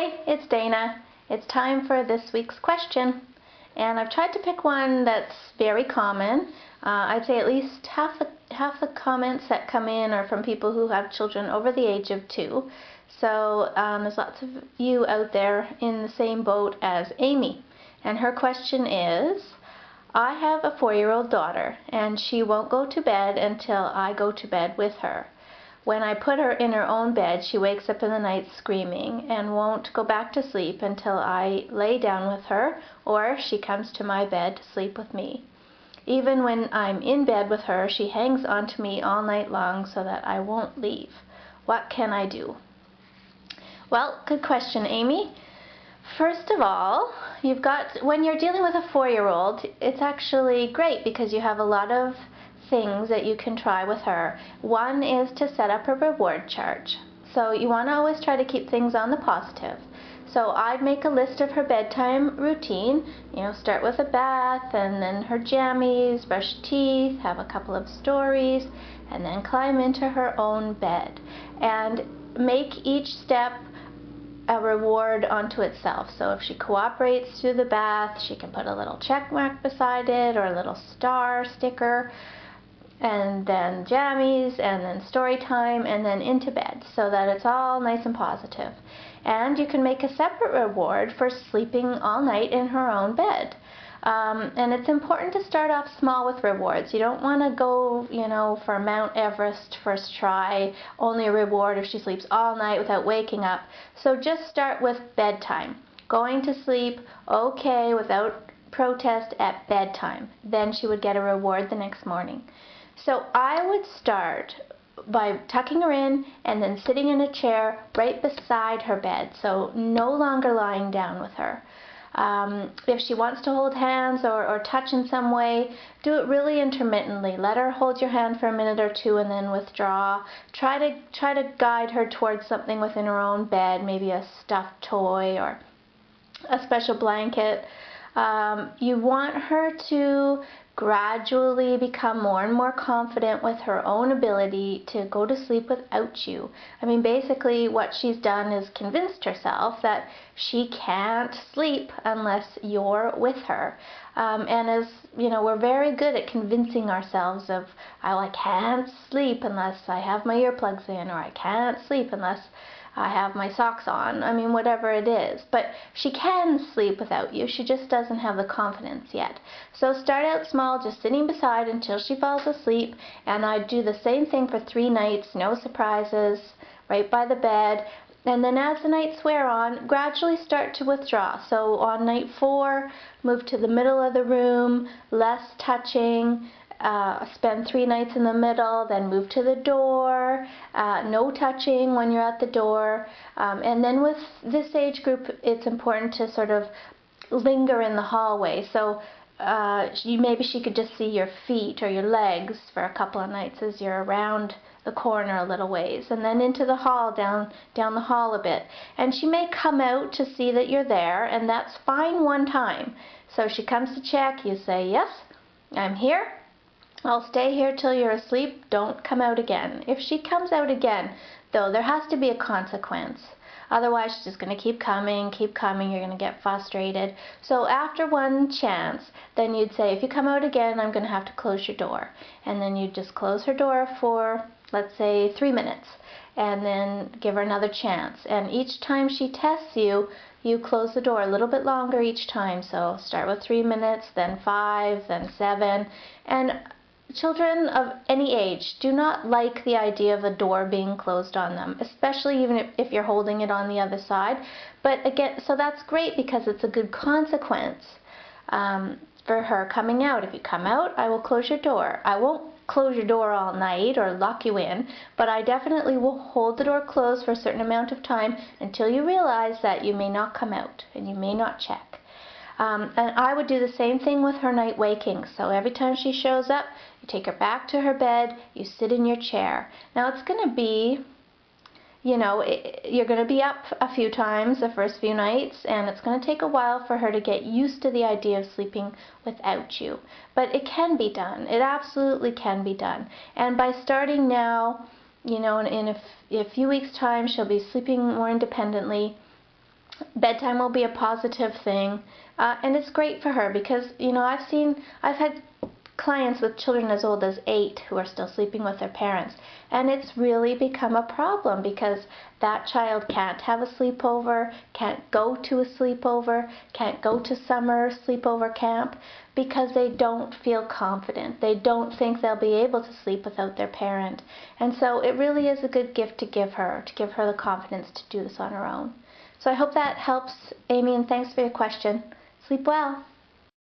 Hi, it's Dana. It's time for this week's question. And I've tried to pick one that's very common. I'd say at least half the comments that come in are from people who have children over the age of 2. So there's lots of you out there in the same boat as Amy. And her question is, I have a 4-year-old daughter and she won't go to bed until I go to bed with her. When I put her in her own bed, she wakes up in the night screaming and won't go back to sleep until I lay down with her or she comes to my bed to sleep with me. Even when I'm in bed with her, she hangs onto me all night long so that I won't leave. What can I do? Well, good question, Amy. First of all, when you're dealing with a 4-year-old, it's actually great because you have a lot of things that you can try with her. One is to set up a reward chart. So you want to always try to keep things on the positive. So I'd make a list of her bedtime routine, start with a bath and then her jammies, brush teeth, have a couple of stories, and then climb into her own bed. And make each step a reward unto itself. So if she cooperates through the bath, she can put a little check mark beside it or a little star sticker, and then jammies, and then story time, and then into bed, so that it's all nice and positive. And you can make a separate reward for sleeping all night in her own bed. And it's important to start off small with rewards. You don't want to go, for Mount Everest first try, only a reward if she sleeps all night without waking up. So just start with bedtime. Going to sleep okay without protest at bedtime. Then she would get a reward the next morning. So I would start by tucking her in and then sitting in a chair right beside her bed, so no longer lying down with her. If she wants to hold hands or touch in some way, do it really intermittently. Let her hold your hand for a minute or two and then withdraw. Try to guide her towards something within her own bed, maybe a stuffed toy or a special blanket. You want her to gradually become more and more confident with her own ability to go to sleep without you. I mean, basically what she's done is convinced herself that she can't sleep unless you're with her. And as we're very good at convincing ourselves of, oh, I can't sleep unless I have my earplugs in, or I can't sleep unless I have my socks on. I mean, whatever it is. But she can sleep without you. She just doesn't have the confidence yet. So start out small, just sitting beside until she falls asleep. And I do the same thing for 3 nights, no surprises, right by the bed. And then as the nights wear on, gradually start to withdraw. So on night 4, move to the middle of the room, less touching. Spend 3 nights in the middle, then move to the door, no touching when you're at the door. And then with this age group, it's important to sort of linger in the hallway. So maybe she could just see your feet or your legs for a couple of nights as you're around the corner a little ways, and then into the hall, down the hall a bit. And she may come out to see that you're there, and that's fine one time. So she comes to check, you say, yes, I'm here. I'll stay here till you're asleep. Don't come out again. If she comes out again, though, there has to be a consequence. Otherwise, she's just going to keep coming. You're going to get frustrated. So after one chance, then you'd say, if you come out again, I'm going to have to close your door. And then you'd just close her door for, let's say, 3 minutes. And then give her another chance. And each time she tests you, you close the door a little bit longer each time. So start with 3 minutes, then 5, then 7. And children of any age do not like the idea of a door being closed on them, especially even if you're holding it on the other side. But again, so that's great because it's a good consequence for her coming out. If you come out, I will close your door. I won't close your door all night or lock you in, but I definitely will hold the door closed for a certain amount of time until you realize that you may not come out and you may not check. And I would do the same thing with her night waking. So every time she shows up, you take her back to her bed, you sit in your chair. Now it's going to be, you're going to be up a few times the first few nights, and it's going to take a while for her to get used to the idea of sleeping without you. But it can be done. It absolutely can be done. And by starting now, in a few weeks' time, she'll be sleeping more independently. Bedtime will be a positive thing, and it's great for her because, I've had clients with children as old as 8 who are still sleeping with their parents, and it's really become a problem because that child can't have a sleepover, can't go to a sleepover, can't go to summer sleepover camp because they don't feel confident. They don't think they'll be able to sleep without their parent. And so it really is a good gift to give her the confidence to do this on her own. So I hope that helps, Amy, and thanks for your question. Sleep well.